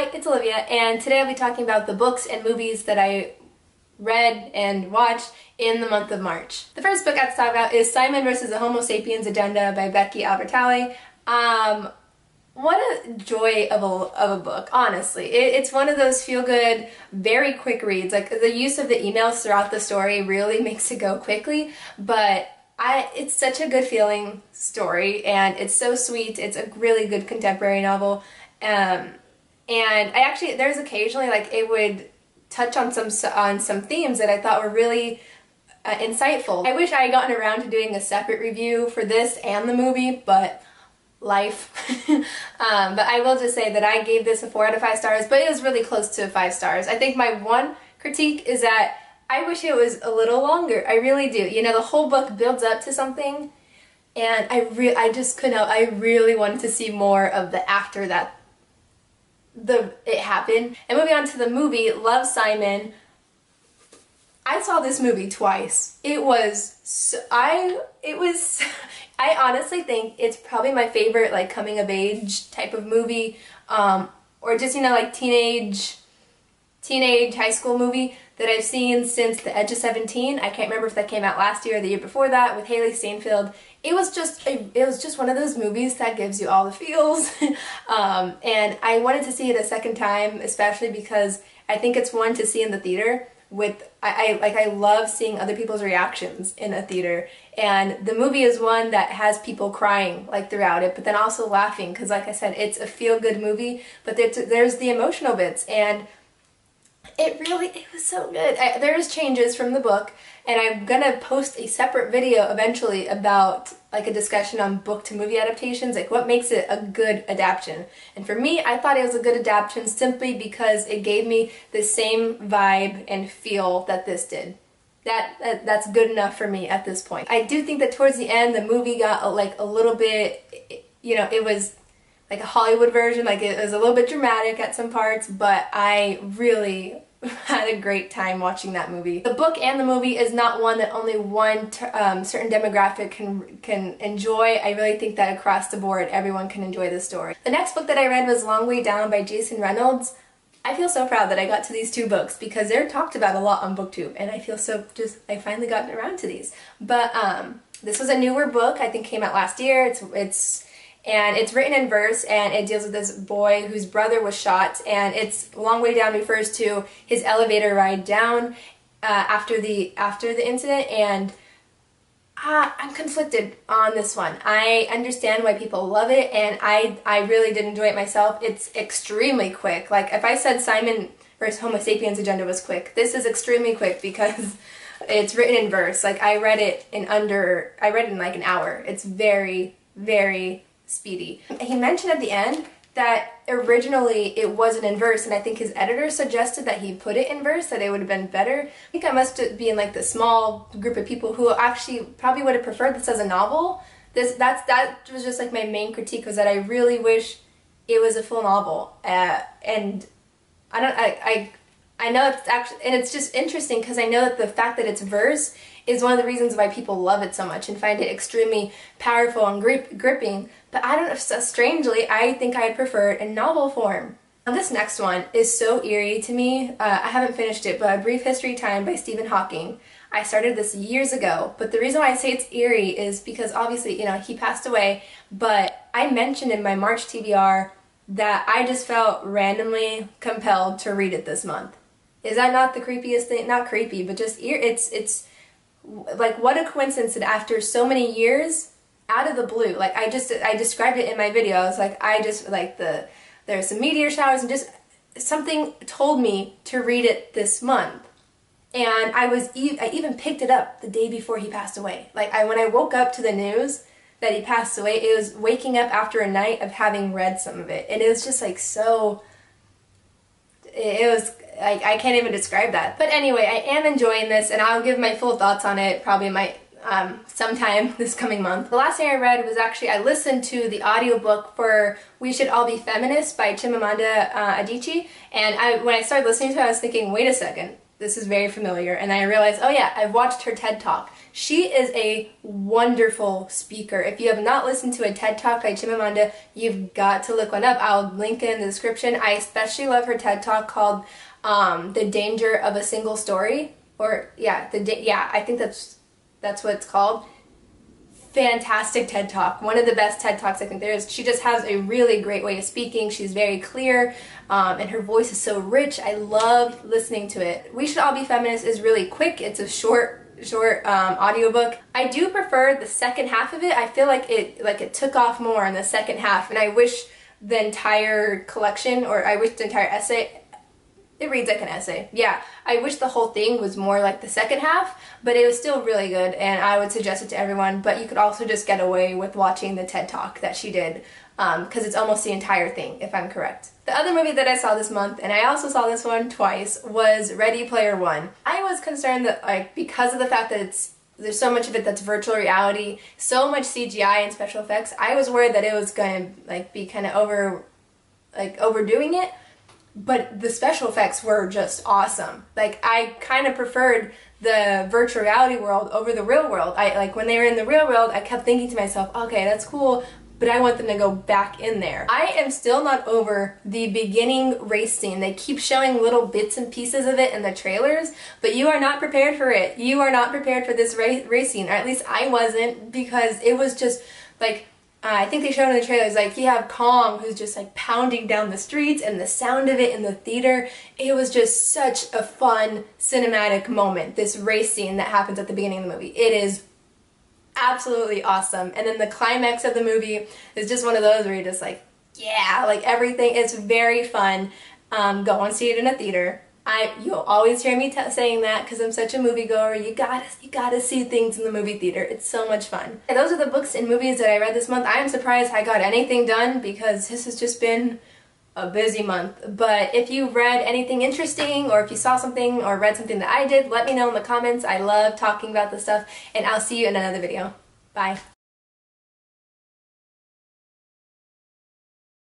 Hi, it's Olivia, and today I'll be talking about the books and movies that I read and watched in the month of March. The first book I have to talk about is Simon vs. the Homo Sapiens Agenda by Becky Albertalli. What a joy of a book, honestly. It's one of those feel-good, very quick reads. Like, the use of the emails throughout the story really makes it go quickly, but it's such a good feeling story, and it's so sweet. It's a really good contemporary novel. And there's occasionally, like, it would touch on some themes that I thought were really insightful. I wish I had gotten around to doing a separate review for this and the movie, but life. But I will just say that I gave this a 4 out of 5 stars, but it was really close to 5 stars. I think my one critique is that I wish it was a little longer. I really do. You know, the whole book builds up to something, and I really wanted to see more of the after that it happened. And moving on to the movie, Love, Simon. I saw this movie twice. I honestly think it's probably my favorite, like, coming of age type of movie, or just, you know, like teenage high school movie that I've seen since The Edge of 17. I can't remember if that came out last year or the year before that, with Haley Steinfeld. It was just one of those movies that gives you all the feels. And I wanted to see it a second time, especially because I think it's one to see in the theater. I love seeing other people's reactions in a theater, and the movie is one that has people crying, like, throughout it, but then also laughing, because, like I said, it's a feel-good movie, but there's the emotional bits, and it was so good. There's changes from the book, and I'm gonna post a separate video eventually about, like, a discussion on book to movie adaptations, like what makes it a good adaptation. And for me, I thought it was a good adaptation simply because it gave me the same vibe and feel that this did. That's good enough for me at this point. I do think that towards the end, the movie got like a little bit, you know, it was like a Hollywood version, like it was a little bit dramatic at some parts, but I really had a great time watching that movie. The book and the movie is not one that only one certain demographic can enjoy. I really think that across the board, everyone can enjoy this story. The next book that I read was Long Way Down by Jason Reynolds. I feel so proud that I got to these two books because they're talked about a lot on BookTube, and I feel so I finally gotten around to these. But this was a newer book. I think came out last year. It's written in verse, and it deals with this boy whose brother was shot, and it's Long Way Down refers to his elevator ride down after the incident, and I'm conflicted on this one. I understand why people love it, and I really did enjoy it myself. It's extremely quick. Like, if I said Simon vs. Homo Sapiens Agenda was quick, this is extremely quick because it's written in verse. Like, I read it in like an hour. It's very, very speedy. He mentioned at the end that originally it wasn't in verse, and I think his editor suggested that he put it in verse, that it would have been better. I think I must be in, like, the small group of people who actually probably would have preferred this as a novel. That was just, like, my main critique, was that I really wish it was a full novel. And I know it's actually, and it's just interesting because I know that the fact that it's verse is one of the reasons why people love it so much and find it extremely powerful and gripping, but I don't know, strangely, I think I'd prefer it in novel form. Now, this next one is so eerie to me. I haven't finished it, but A Brief History of Time by Stephen Hawking. I started this years ago, but the reason why I say it's eerie is because obviously, you know, he passed away, but I mentioned in my March TBR that I just felt randomly compelled to read it this month. Is that not the creepiest thing? Not creepy, but just it's like, what a coincidence that after so many years, out of the blue, like, I described it in my video. I was like, there's some meteor showers, and just something told me to read it this month. And I even picked it up the day before he passed away. Like, when I woke up to the news that he passed away, it was waking up after a night of having read some of it, and it was just like so. It was. I can't even describe that. But anyway, I am enjoying this, and I'll give my full thoughts on it probably sometime this coming month. The last thing I read was I listened to the audiobook for We Should All Be Feminists by Chimamanda Adichie, and when I started listening to it, I was thinking, wait a second, this is very familiar, and I realized, oh yeah, I've watched her TED Talk. She is a wonderful speaker. If you have not listened to a TED Talk by Chimimanda, you've got to look one up. I'll link it in the description. I especially love her TED Talk called The Danger of a Single Story, or I think that's what it's called. Fantastic TED Talk. One of the best TED Talks I think there is. She just has a really great way of speaking. She's very clear, and her voice is so rich. I love listening to it. We Should All Be Feminists is really quick. It's a short audiobook. I do prefer the second half of it. I feel like it took off more in the second half, and I wish the entire collection, or I wish the entire essay, it reads like an essay. Yeah, I wish the whole thing was more like the second half, but it was still really good, and I would suggest it to everyone. But you could also just get away with watching the TED Talk that she did, because it's almost the entire thing, if I'm correct. The other movie that I saw this month, and I also saw this one twice, was Ready Player One. I was concerned that, like, because of the fact that there's so much of it that's virtual reality, so much CGI and special effects, I was worried that it was going to be kind of overdoing it. But the special effects were just awesome. Like, I kind of preferred the virtual reality world over the real world. When they were in the real world, I kept thinking to myself, okay, that's cool, but I want them to go back in there. I am still not over the beginning race scene. They keep showing little bits and pieces of it in the trailers, but you are not prepared for it. You are not prepared for this race scene, or at least I wasn't, because it was just, like, I think they showed in the trailers, like, you have Kong who's just, like, pounding down the streets, and the sound of it in the theater. It was just such a fun cinematic moment, this race scene that happens at the beginning of the movie. It is absolutely awesome. And then the climax of the movie is just one of those where you're just like, yeah, like, everything. It's very fun. Go and see it in a theater. You'll always hear me saying that because I'm such a moviegoer. You gotta see things in the movie theater. It's so much fun. And those are the books and movies that I read this month. I am surprised I got anything done because this has just been a busy month. But if you read anything interesting, or if you saw something or read something that I did, let me know in the comments. I love talking about this stuff, and I'll see you in another video. Bye.